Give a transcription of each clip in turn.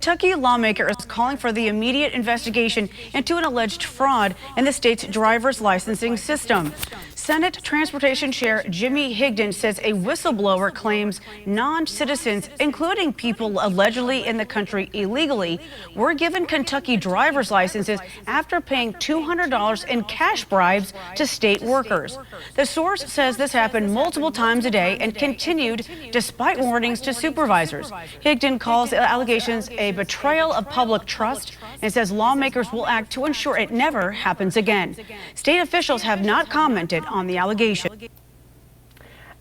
Kentucky lawmaker is calling for the immediate investigation into an alleged fraud in the state's driver's licensing system. Senate Transportation Chair Jimmy Higdon says a whistleblower claims non-citizens, including people allegedly in the country illegally, were given Kentucky driver's licenses after paying $200 in cash bribes to state workers. The source says this happened multiple times a day and continued despite warnings to supervisors. Higdon calls the allegations a betrayal of public trust and says lawmakers will act to ensure it never happens again. State officials have not commented on the allegation.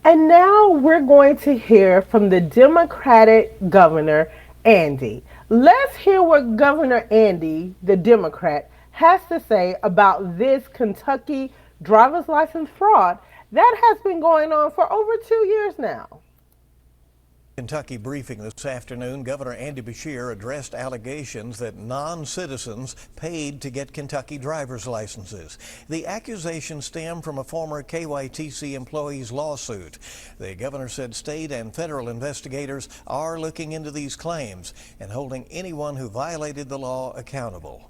And now we're going to hear from the Democratic Governor, Andy. Let's hear what Governor Andy, the Democrat, has to say about this Kentucky driver's license fraud that has been going on for over 2 years now. Kentucky briefing this afternoon, Governor Andy Beshear addressed allegations that non-citizens paid to get Kentucky driver's licenses. The accusations stem from a former KYTC employee's lawsuit. The governor said state and federal investigators are looking into these claims and holding anyone who violated the law accountable.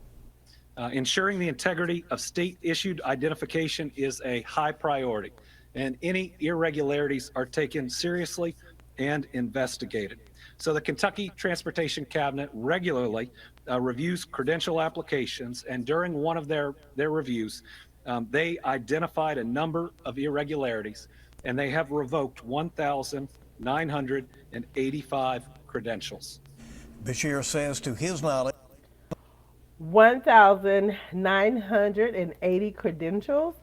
Ensuring the integrity of state-issued identification is a high priority, and any irregularities are taken seriously and investigated. So the Kentucky Transportation Cabinet regularly reviews credential applications, and during one of their reviews, they identified a number of irregularities, and they have revoked 1,985 credentials. Beshear says to his knowledge, 1,980 credentials.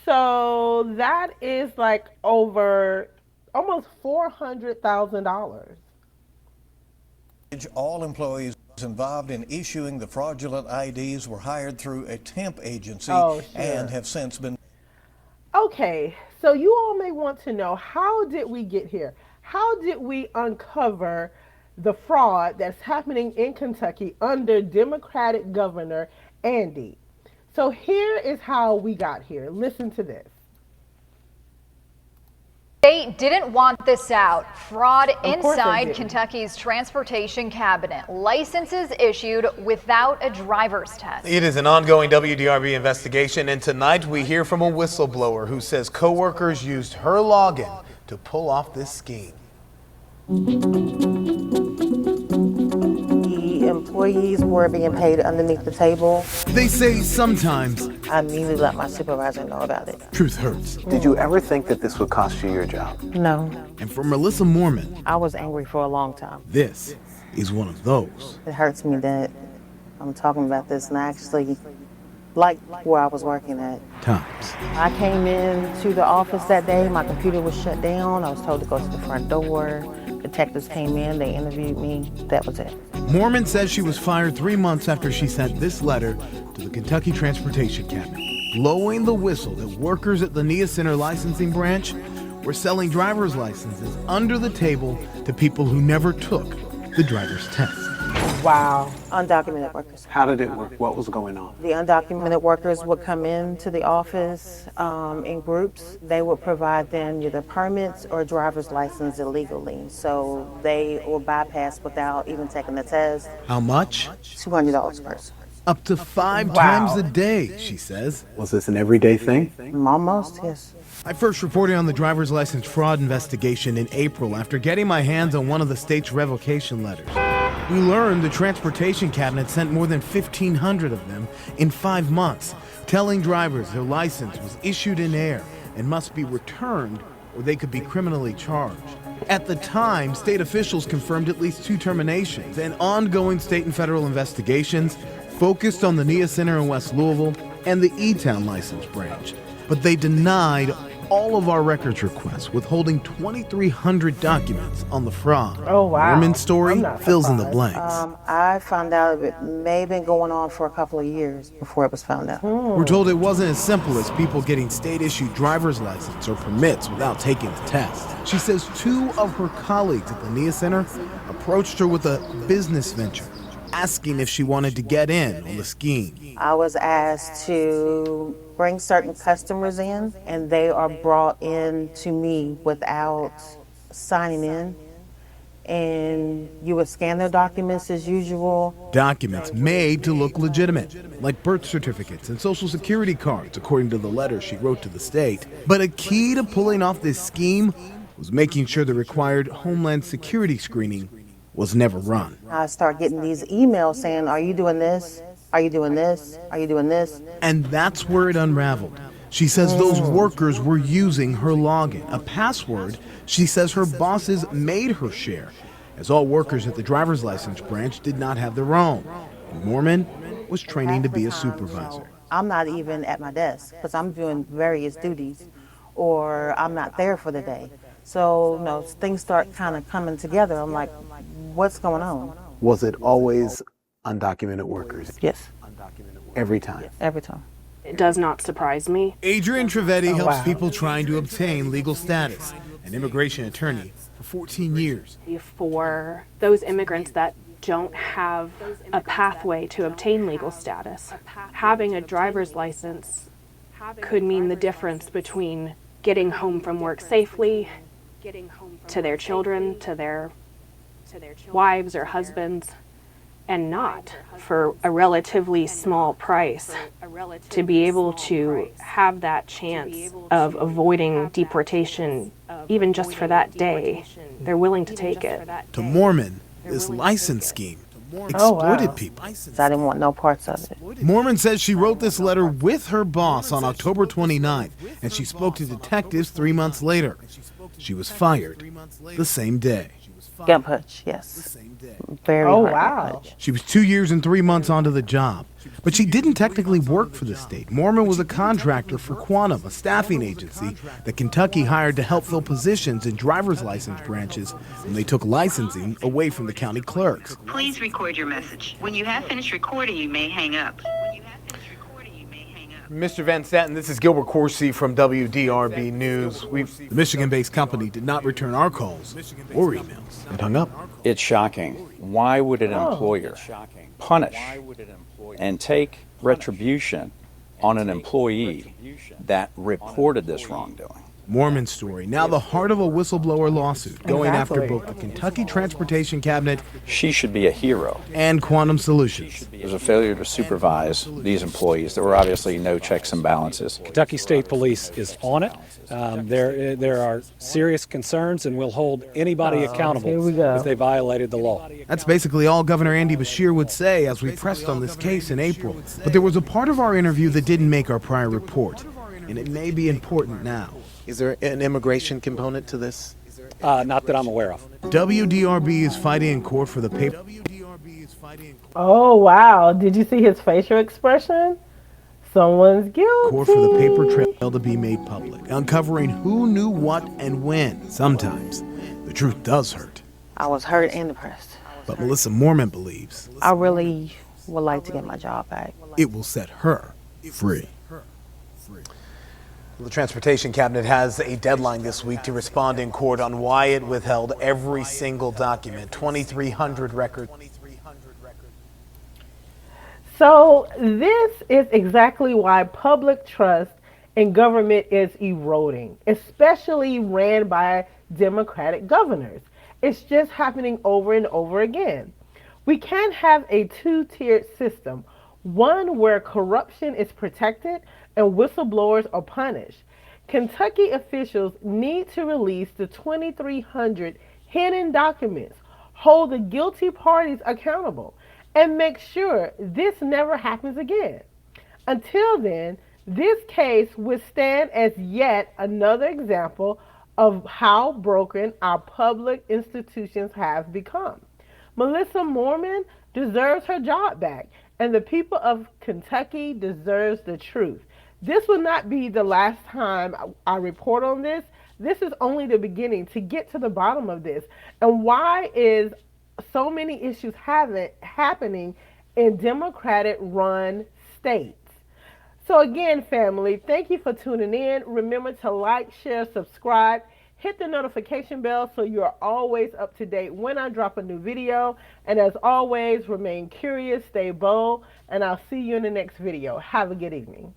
So that is like over almost $400,000. all employees involved in issuing the fraudulent IDs were hired through a temp agency and have since been. Okay, so you all may want to know, how did we get here? How did we uncover the fraud that's happening in Kentucky under Democratic Governor Andy? So here is how we got here. Listen to this. They didn't want this out. Fraud inside Kentucky's transportation cabinet. Licenses issued without a driver's test. It is an ongoing WDRB investigation, and tonight we hear from a whistleblower who says coworkers used her login to pull off this scheme. The employees were being paid underneath the table. They say sometimes I immediately let my supervisor know about it. truth hurts. Did you ever think that this would cost you your job? No. And for Melissa Moorman, I was angry for a long time. this is one of those. It hurts me that I'm talking about this and I actually like where I was working at. Times. I came into the office that day, my computer was shut down. I was told to go to the front door. Detectives came in, they interviewed me. That was it. Moorman says she was fired 3 months after she sent this letter to the Kentucky Transportation Cabinet, blowing the whistle that workers at the NIA Center licensing branch were selling driver's licenses under the table to people who never took the driver's test. Wow. Undocumented workers. How did it work? What was going on? The undocumented workers would come into the office in groups. They would provide them either permits or driver's license illegally. So they will bypass without even taking the test. How much? $200 per person. Up to 5 times a day, she says. Was this an everyday thing? Almost, yes. I first reported on the driver's license fraud investigation in April after getting my hands on one of the state's revocation letters. We learned the transportation cabinet sent more than 1,500 of them in 5 months, telling drivers their license was issued in error and must be returned or they could be criminally charged. At the time, state officials confirmed at least 2 terminations, and ongoing state and federal investigations focused on the NIA Center in West Louisville and the E-Town license branch. But they denied all of our records requests, withholding 2,300 documents on the fraud. Oh, wow. Moorman's story fills in the blanks. I found out it may have been going on for a couple of years before it was found out. We're told it wasn't as simple as people getting state-issued driver's license or permits without taking the test. She says 2 of her colleagues at the NIA Center approached her with a business venture, asking if she wanted to get in on the scheme. I was asked to bring certain customers in, and they are brought in to me without signing in. and you would scan their documents as usual. Documents made to look legitimate, like birth certificates and social security cards, according to the letter she wrote to the state. But a key to pulling off this scheme was making sure the required Homeland Security screening was never run. I start getting these emails saying, are you doing this? Are you doing this? Are you doing this? And that's where it unraveled. She says those workers were using her login, a password she says her bosses made her share, as all workers at the driver's license branch did not have their own. And Mormon was training to be a supervisor. I'm not even at my desk because I'm doing various duties, or I'm not there for the day. So, things start kind of coming together. I'm like, what's going on? Was it always undocumented workers? Yes, Every time? every time. It does not surprise me. Adrian Trivedi helps people trying to obtain legal status, an immigration attorney for 14 years. For those immigrants that don't have a pathway to obtain legal status, having a driver's license could mean the difference between getting home from work safely, to their children, to their wives or husbands, and not for a relatively small price to be able to have that chance of avoiding deportation, even just for that day. They're willing to take it. To Mormon, this license scheme exploited people. So I didn't want no parts of it. Mormon says she wrote this letter with her boss on October 29th, and she spoke to detectives 3 months later. She was fired the same day. Gut punch, yes. Very hard gut punch. She was 2 years and 3 months onto the job, but she didn't technically work for the state. Mormon was a contractor for Quantum, a staffing agency that Kentucky hired to help fill positions in driver's license branches when they took licensing away from the county clerks. Please record your message. When you have finished recording, you may hang up. Mr. Van Staten, this is Gilbert Coursey from WDRB News. The Michigan-based company did not return our calls or emails. It hung up. It's shocking. Why would an employer punish and take retribution on an employee that reported this wrongdoing? Mormon story, now the heart of a whistleblower lawsuit going after both the Kentucky Transportation Cabinet. She should be a hero. And Quantum Solutions. There's a failure to supervise these employees. There were obviously no checks and balances. Kentucky State Police is on it. There are serious concerns, and we'll hold anybody accountable if they violated the law. That's basically all Governor Andy Beshear would say as we pressed on this case in April. But there was a part of our interview that didn't make our prior report, and it may be important now. Is there an immigration component to this? Not that I'm aware of. WDRB is fighting in court for the paper. Oh, wow. Did you see his facial expression? Someone's guilty. Court for the paper trail to be made public, uncovering who knew what and when. Sometimes the truth does hurt. I was hurt and depressed. But Melissa Mormon believes I really would like to get my job back. It will set her free. The Transportation Cabinet has a deadline this week to respond in court on why it withheld every single document, 2,300 records. So this is exactly why public trust in government is eroding, especially ran by Democratic governors. It's just happening over and over again. We can't have a two-tiered system, one where corruption is protected and whistleblowers are punished. Kentucky officials need to release the 2,300 hidden documents, hold the guilty parties accountable, and make sure this never happens again. Until then, this case would stand as yet another example of how broken our public institutions have become. Melissa Mormon deserves her job back, and the people of Kentucky deserves the truth. This will not be the last time I report on this. This is only the beginning to get to the bottom of this. And why is so many issues happening in Democratic-run states? So again, family, thank you for tuning in. Remember to like, share, subscribe. Hit the notification bell so you are always up to date when I drop a new video. And as always, remain curious, stay bold, and I'll see you in the next video. Have a good evening.